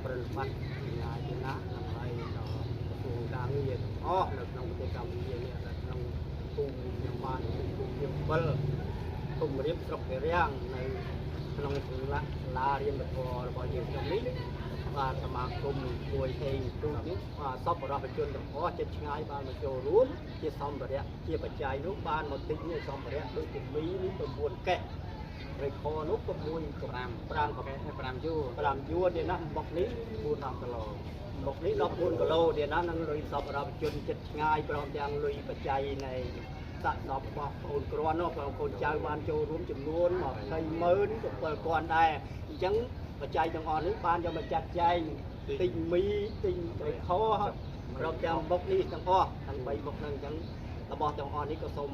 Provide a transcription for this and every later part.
ប្រតិបត្តិងាយណាស់ហើយដល់គោលការងារអស់នៅក្នុងប្រទេសកម្ពុជានេះនៅក្នុងភូមិខ្ញុំបានភូមិខ្ញុំ7ភូមិរៀបស្រុកវារាំងនៅក្នុងសាលារៀនពធរបស់យើងក្នុងនេះបាទសមាគមមួយហេងទូនេះសពរដ្ឋជនទាំងអស់ចិត្តឆ្ងាយបានមកចូលរួមជាសម្ភារៈជាបច្ច័យនោះបានមកទិញសម្ភារៈដូចជាមីនេះ9កេះរេខនោះ6 5យួរនេះណាមុខនេះ4-10គីឡូមុខនេះ14គីឡូនេះណានឹងលុយសពរដ្ឋជនចិត្តឆ្ងាយព្រមទាំងលុយបច្ច័យនៃសាក់សពរបស់បងប្អូនគ្រាន់នោះបងប្អូនចៅបានចូលរួមចំនួន27000ដែរអញ្ចឹងបច្ច័យទាំងអស់នេះបានយកមកចាត់ចែងទិញមីទិញត្រីខព្រមទាំងមុខនេះទាំងអស់ទាំង3មុខហ្នឹងអញ្ចឹងរបស់ទាំងអស់នេះក៏សូម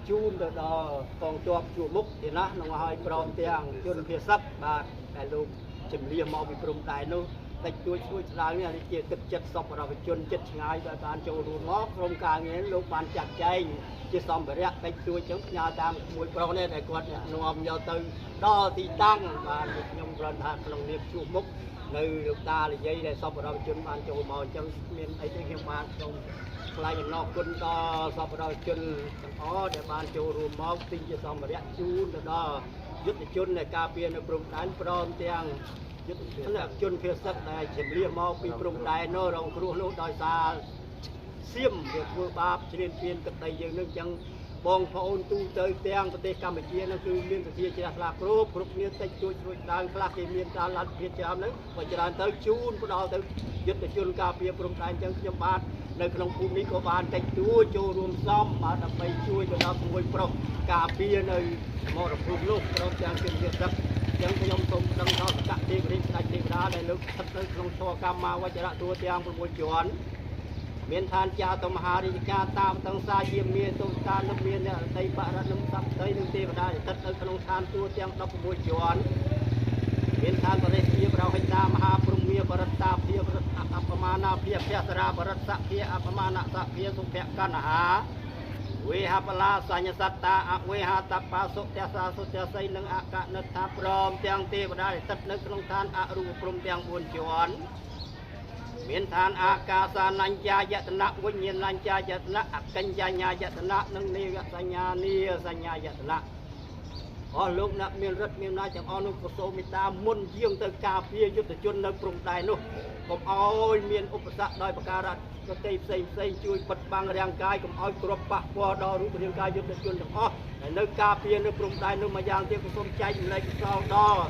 ជូនទៅដល់កងទ័ពជួរមុខទៀតណានឹងឲ្យព្រមទាំងជនភៀសឹកបាទតែលោកជំនៀសមកពីព្រំដែននោះតិចជួយស្ដាយនេះជាទឹកចិត្តសពរដ្ឋជនចិត្តឆ្ងាយដល់ការចូលរួមមកក្រុមការងារលោកបានចាត់ចែងជាសម្ភារៈតិចជួយចឹងផ្ញើតាមមួយប្រុសនេះដែលគាត់នាំយកទៅដល់ទីតាំងបាទខ្ញុំប្រកាសក្នុងនាមជួបមុខនៅលោកតានិយាយដែលសពរដ្ឋជនបានចូលមកអញ្ចឹងមានអីទេខ្ញុំបានសូមថ្លែងអំណរគុណដល់សពរដ្ឋជនទាំងអស់ដែលបានចូលរួមមកទិញជាសម្ភារៈជូនទៅដល់យុទ្ធជននៃការពារនៅព្រំដែនព្រមទាំងយុទ្ធជនភៀសឹកដែលជំនះមកពីព្រំដែននោះរងគ្រោះនោះដោយសារសៀមវាធ្វើបាបជ្រៀនពៀនទឹកដីយើងនឹងចឹងបងប្អូនទូទៅទាំងប្រទេសកម្ពុជានោះគឺមានវិជាជ្រះថ្លាគ្រប់គ្នាតិចជួយដើមខ្លះគេមានការលទ្ធភាពច្រើនហ្នឹងបើច្រើនទៅជូនផ្ដល់ទៅយុទ្ធជនការពារព្រំដែនចឹងខ្ញុំបាទនៅក្នុងភូមិនេះក៏បានតិចជួយចូលរួមសំបាទដើម្បីជួយទៅដល់មួយប្រុសការពារនៅមរភូមិនោះព្រមទាំងជនជាតិទឹកចឹងខ្ញុំសូមដឹងដល់សកទេវរាជស្ដេចទេវតាដែលលោកស្ថិតនៅក្នុងធម៌កម្មាវចរៈទួទាំង6ជាន់មានឋានចាតមហារាជការតាមតង្សាជាមានទុតានុមានអ្នកតីបរណឹមសព្ទ័យនិងទេវតាស្ថិតនៅក្នុងឋានទួទាំង16ជាន់មានឋានបរិទ្ធិប្រោហិតាមហាព្រហ្មាបរិត្តាភិបរិទ្ធអបមានាភិភសរាបរិទ្ធសភិអបមានសភិសុភកណ្ហាវេហបលាសញ្ញសត្តាអវេហតបាសុទសាសុទស័យនិងអកនិដ្ឋាព្រមទាំងទេវតាស្ថិតនៅក្នុងឋានអរូបព្រំទាំង4ជាន់មានឋានអាកាសានញ្ចាយតនៈវិញ្ញាណញ្ចាយតនៈអកញ្ញញ្ញាយតនៈនិងនិវសញ្ញានីសញ្ញាយតនៈអស់លោកអ្នកមានរិទ្ធមានអំណាចទាំងអស់នោះក៏សូមមេត្តាមុនយាងទៅការពារយុទ្ធជននៅព្រំដែននោះកុំឲ្យមានឧបសគ្គដោយប្រការប្រទេសផ្សេងជួយបិទបាំងរាងកាយកុំឲ្យគ្រាប់ប៉ះពាល់ដល់រូបរាងកាយយុទ្ធជនទាំងអស់ដែលនៅការពារនៅព្រំដែននោះមួយយ៉ាងទៀតក៏សូមចែកចំណែកកសលដល់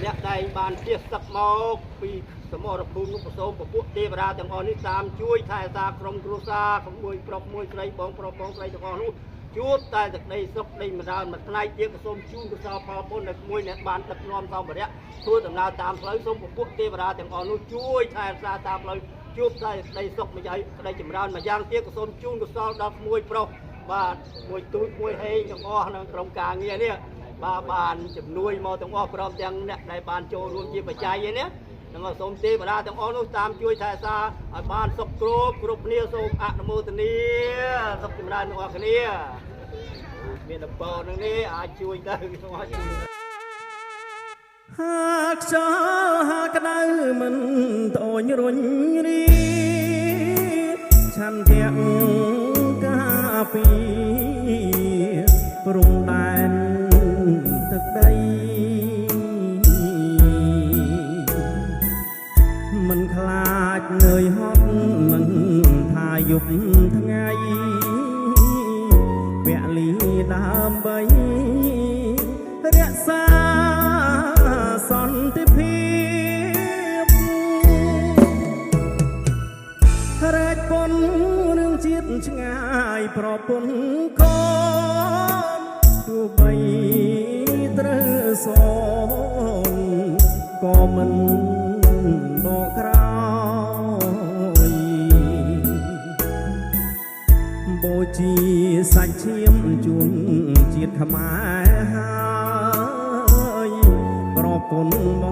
អ្នកដែលបានជៀសសឹកមកពីសមរភូមិនោះក៏សូមពពួកទេវតាទាំងអស់នេះតាមជួយថែរក្សាក្រុមគ្រួសារក្មួយប្រុសមួយស្រីបងប្រុសបងស្រីទាំងអស់នោះជួបតែទឹកដីសុខដីម្ដងមួយផ្នែកទៀតក៏សូមជូនកសលផលបុណ្យនៅមួយអ្នកបានដឹកនាំសម្ភារៈធ្វើដំណើរតាមផ្លូវសូមពពួកទេវតាទាំងអស់នោះជួយថែរក្សាតាមផ្លូវជួបតែទឹកដីសុខមួយក្តីចម្រើនមួយយ៉ាងទៀតក៏សូមជូនកសលដល់ក្មួយប្រុសបាទមួយទូចមួយហេងទាំងអស់ក្នុងក្រុមការងារនេះបាទបានជំនួយមកទាំងអស់ព្រមទាំងអ្នកដែលបានចូលរួមជាបច្ច័យនេះនឹងសូមទេវតាទាំងអស់នោះតាមជួយថែរក្សាឲ្យបានសុខគ្រប់គ្នាសូមអនុមោទនាសុខចម្រើនទាំងអស់គ្នាមានដំបូងនឹងនេះអាចជួយទៅសូមឲ្យជួយហាខ្យល់ហាក្តៅមិនតូចរុញរីឆន្ទៈការពីព្រំដែនទឹកដីមិនខ្លាចនឿយហត់មិនថាយប់ថ្ងៃពលីដើម្បីរក្សាសន្តិភាពរែកពុនរឿងជាតិឆ្ងាយប្រពន្ធកូនទោះបីត្រូវសងក៏មិនដកក្រោយបូជាសាច់ឈាមជូនជាតិខ្មែរហើយប្រពន្ធប